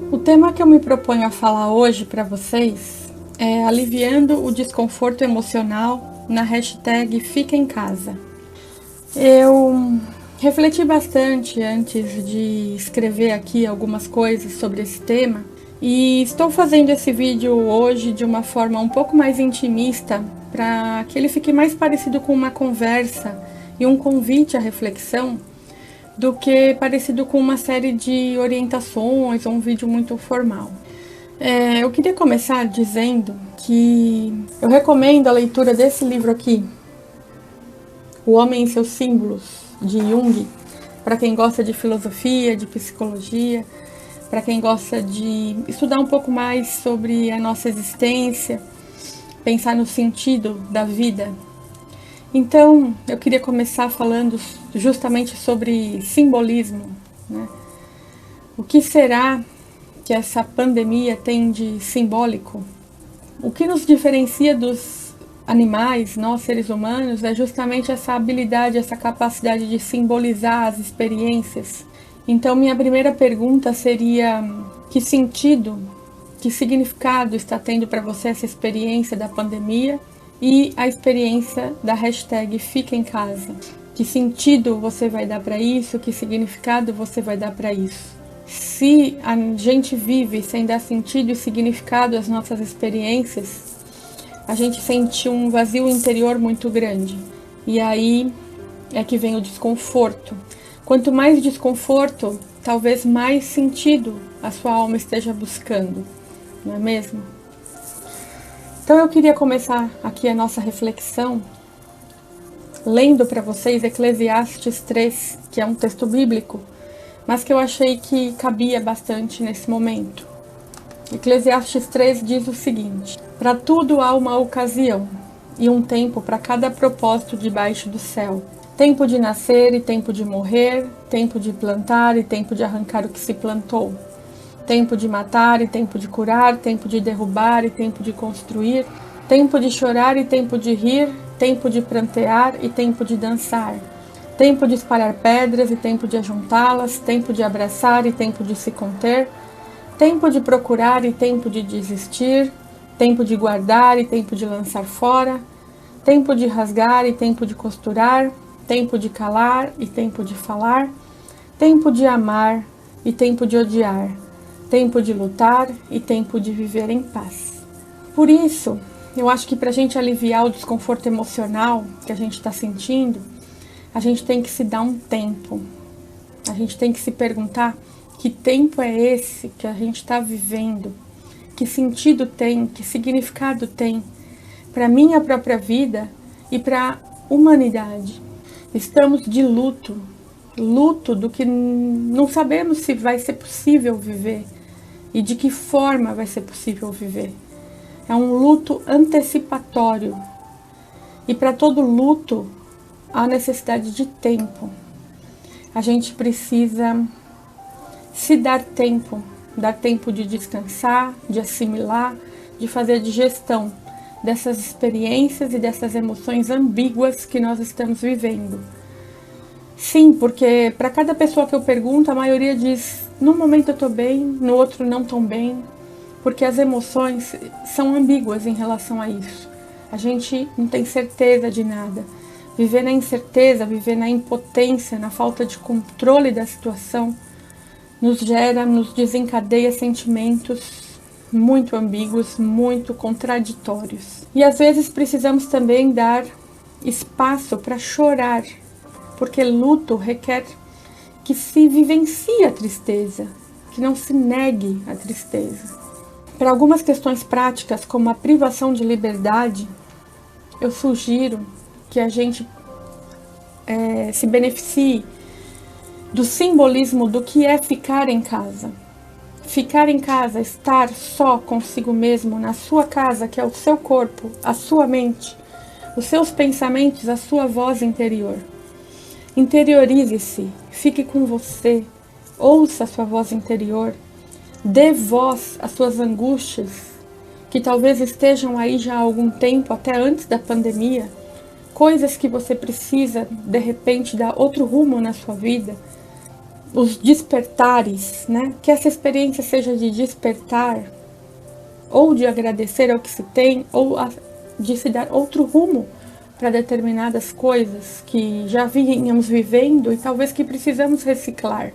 O tema que eu me proponho a falar hoje para vocês é aliviando o desconforto emocional na hashtag Fica em Casa. Eu refleti bastante antes de escrever aqui algumas coisas sobre esse tema e estou fazendo esse vídeo hoje de uma forma um pouco mais intimista para que ele fique mais parecido com uma conversa e um convite à reflexão do que parecido com uma série de orientações ou um vídeo muito formal. Eu queria começar dizendo que eu recomendo a leitura desse livro aqui, O Homem e seus Símbolos, de Jung, para quem gosta de filosofia, de psicologia, para quem gosta de estudar um pouco mais sobre a nossa existência, pensar no sentido da vida. Então, eu queria começar falando justamente sobre simbolismo, né? O que será que essa pandemia tem de simbólico? O que nos diferencia dos animais, nós seres humanos, é justamente essa habilidade, essa capacidade de simbolizar as experiências. Então, minha primeira pergunta seria: que sentido, que significado está tendo para você essa experiência da pandemia e a experiência da hashtag Fica em Casa? Que sentido você vai dar para isso? Que significado você vai dar para isso? Se a gente vive sem dar sentido e significado às nossas experiências, a gente sente um vazio interior muito grande. E aí é que vem o desconforto. Quanto mais desconforto, talvez mais sentido a sua alma esteja buscando, não é mesmo? Então eu queria começar aqui a nossa reflexão lendo para vocês Eclesiastes 3, que é um texto bíblico, mas que eu achei que cabia bastante nesse momento. Eclesiastes 3 diz o seguinte: para tudo há uma ocasião e um tempo para cada propósito debaixo do céu. Tempo de nascer e tempo de morrer, tempo de plantar e tempo de arrancar o que se plantou. Tempo de matar e tempo de curar, tempo de derrubar e tempo de construir, tempo de chorar e tempo de rir, tempo de prantear e tempo de dançar, tempo de espalhar pedras e tempo de ajuntá-las, tempo de abraçar e tempo de se conter, tempo de procurar e tempo de desistir, tempo de guardar e tempo de lançar fora, tempo de rasgar e tempo de costurar, tempo de calar e tempo de falar, tempo de amar e tempo de odiar, tempo de lutar e tempo de viver em paz. Por isso, eu acho que para a gente aliviar o desconforto emocional que a gente está sentindo, a gente tem que se dar um tempo. A gente tem que se perguntar que tempo é esse que a gente está vivendo, que sentido tem, que significado tem para a minha própria vida e para a humanidade. Estamos de luto, luto do que não sabemos se vai ser possível viver e de que forma vai ser possível viver. É um luto antecipatório. E para todo luto, há necessidade de tempo. A gente precisa se dar tempo de descansar, de assimilar, de fazer a digestão dessas experiências e dessas emoções ambíguas que nós estamos vivendo. Sim, porque para cada pessoa que eu pergunto, a maioria diz: num momento eu estou bem, no outro não tão bem, porque as emoções são ambíguas em relação a isso. A gente não tem certeza de nada. Viver na incerteza, viver na impotência, na falta de controle da situação, nos desencadeia sentimentos muito ambíguos, muito contraditórios. E às vezes precisamos também dar espaço para chorar, porque luto requer que se vivencie a tristeza, que não se negue a tristeza. Para algumas questões práticas, como a privação de liberdade, eu sugiro que a gente se beneficie do simbolismo do que é ficar em casa. Ficar em casa, estar só consigo mesmo, na sua casa, que é o seu corpo, a sua mente, os seus pensamentos, a sua voz interior. Interiorize-se, fique com você, ouça a sua voz interior, dê voz às suas angústias, que talvez estejam aí já há algum tempo, até antes da pandemia, coisas que você precisa, de repente, dar outro rumo na sua vida. os despertares, né? Que essa experiência seja de despertar, ou de agradecer ao que se tem, ou de se dar outro rumo para determinadas coisas que já vínhamos vivendo e talvez que precisamos reciclar.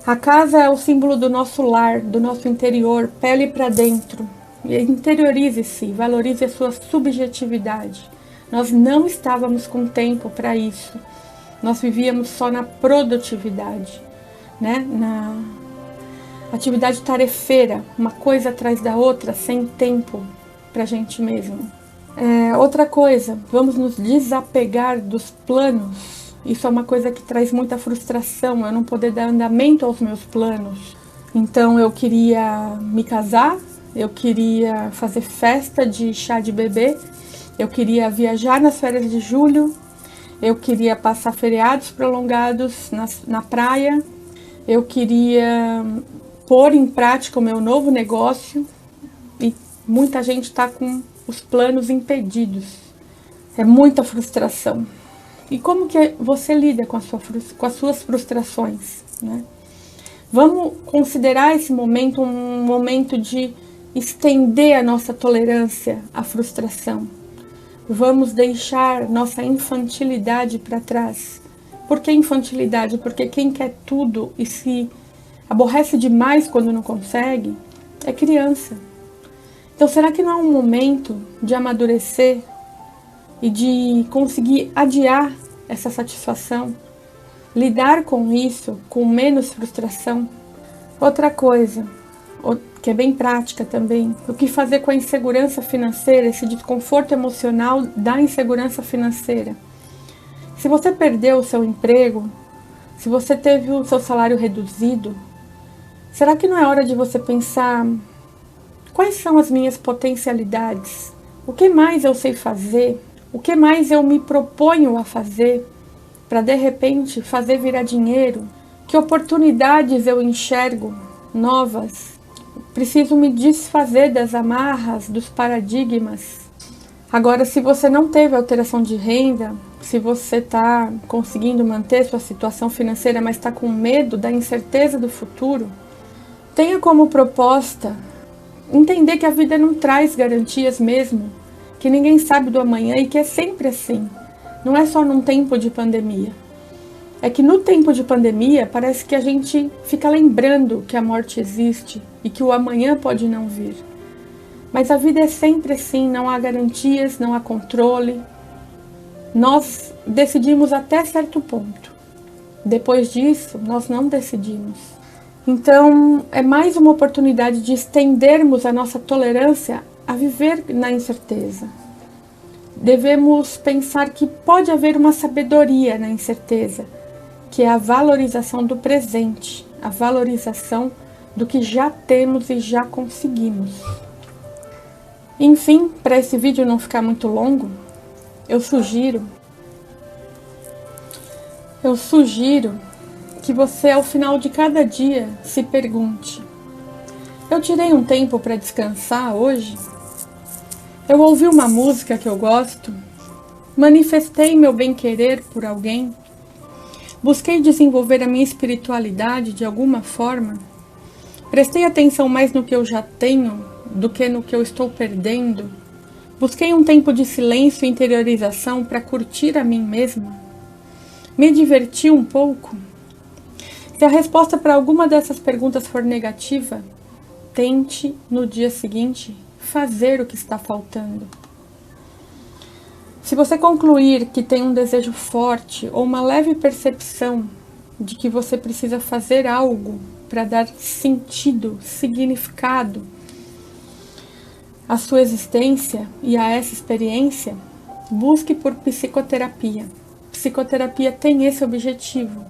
A casa é o símbolo do nosso lar, do nosso interior, pele para dentro. Interiorize-se, valorize a sua subjetividade. Nós não estávamos com tempo para isso. Nós vivíamos só na produtividade, né? Na atividade tarefeira, uma coisa atrás da outra, sem tempo para a gente mesmo. Outra coisa, vamos nos desapegar dos planos. Isso é uma coisa que traz muita frustração, eu não poder dar andamento aos meus planos. Então eu queria me casar, eu queria fazer festa de chá de bebê, eu queria viajar nas férias de julho, eu queria passar feriados prolongados na praia, eu queria pôr em prática o meu novo negócio e muita gente está com os planos impedidos. É muita frustração. E como que você lida com as suas frustrações, né? Vamos considerar esse momento um momento de estender a nossa tolerância à frustração. Vamos deixar nossa infantilidade para trás. Por que infantilidade? Porque quem quer tudo e se aborrece demais quando não consegue é criança. Então, será que não é um momento de amadurecer e de conseguir adiar essa satisfação? Lidar com isso com menos frustração? Outra coisa, que é bem prática também, o que fazer com a insegurança financeira, esse desconforto emocional da insegurança financeira? Se você perdeu o seu emprego, se você teve o seu salário reduzido, será que não é hora de você pensar: quais são as minhas potencialidades? O que mais eu sei fazer? O que mais eu me proponho a fazer para de repente fazer virar dinheiro? Que oportunidades eu enxergo novas? Preciso me desfazer das amarras, dos paradigmas. Agora, se você não teve alteração de renda, se você está conseguindo manter sua situação financeira, mas está com medo da incerteza do futuro, tenha como proposta entender que a vida não traz garantias mesmo, que ninguém sabe do amanhã e que é sempre assim. Não é só num tempo de pandemia. É que no tempo de pandemia parece que a gente fica lembrando que a morte existe e que o amanhã pode não vir. Mas a vida é sempre assim, não há garantias, não há controle. Nós decidimos até certo ponto. Depois disso, nós não decidimos. Então, é mais uma oportunidade de estendermos a nossa tolerância a viver na incerteza. Devemos pensar que pode haver uma sabedoria na incerteza, que é a valorização do presente, a valorização do que já temos e já conseguimos. Enfim, para esse vídeo não ficar muito longo, eu sugiro que você, ao final de cada dia, se pergunte: eu tirei um tempo para descansar hoje? Eu ouvi uma música que eu gosto? Manifestei meu bem-querer por alguém? Busquei desenvolver a minha espiritualidade de alguma forma? Prestei atenção mais no que eu já tenho do que no que eu estou perdendo? Busquei um tempo de silêncio e interiorização para curtir a mim mesma? Me diverti um pouco? Se a resposta para alguma dessas perguntas for negativa, tente, no dia seguinte, fazer o que está faltando. Se você concluir que tem um desejo forte ou uma leve percepção de que você precisa fazer algo para dar sentido, significado à sua existência e a essa experiência, busque por psicoterapia. Psicoterapia tem esse objetivo,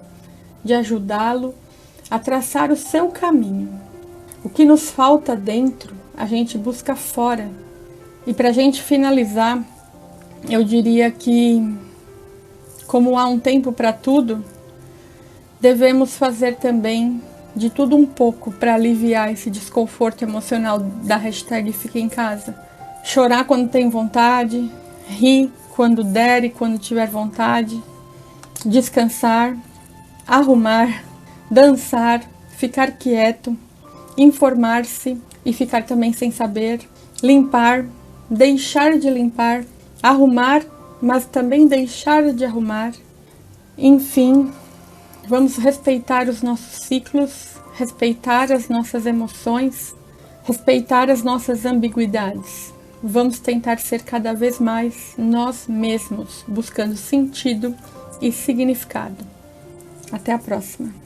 de ajudá-lo a traçar o seu caminho. O que nos falta dentro, a gente busca fora. E para a gente finalizar, eu diria que, como há um tempo para tudo, devemos fazer também de tudo um pouco para aliviar esse desconforto emocional da hashtag Fica em Casa. Chorar quando tem vontade, rir quando der e quando tiver vontade, descansar, arrumar, dançar, ficar quieto, informar-se e ficar também sem saber, limpar, deixar de limpar, arrumar, mas também deixar de arrumar. Enfim, vamos respeitar os nossos ciclos, respeitar as nossas emoções, respeitar as nossas ambiguidades. Vamos tentar ser cada vez mais nós mesmos, buscando sentido e significado. Até a próxima!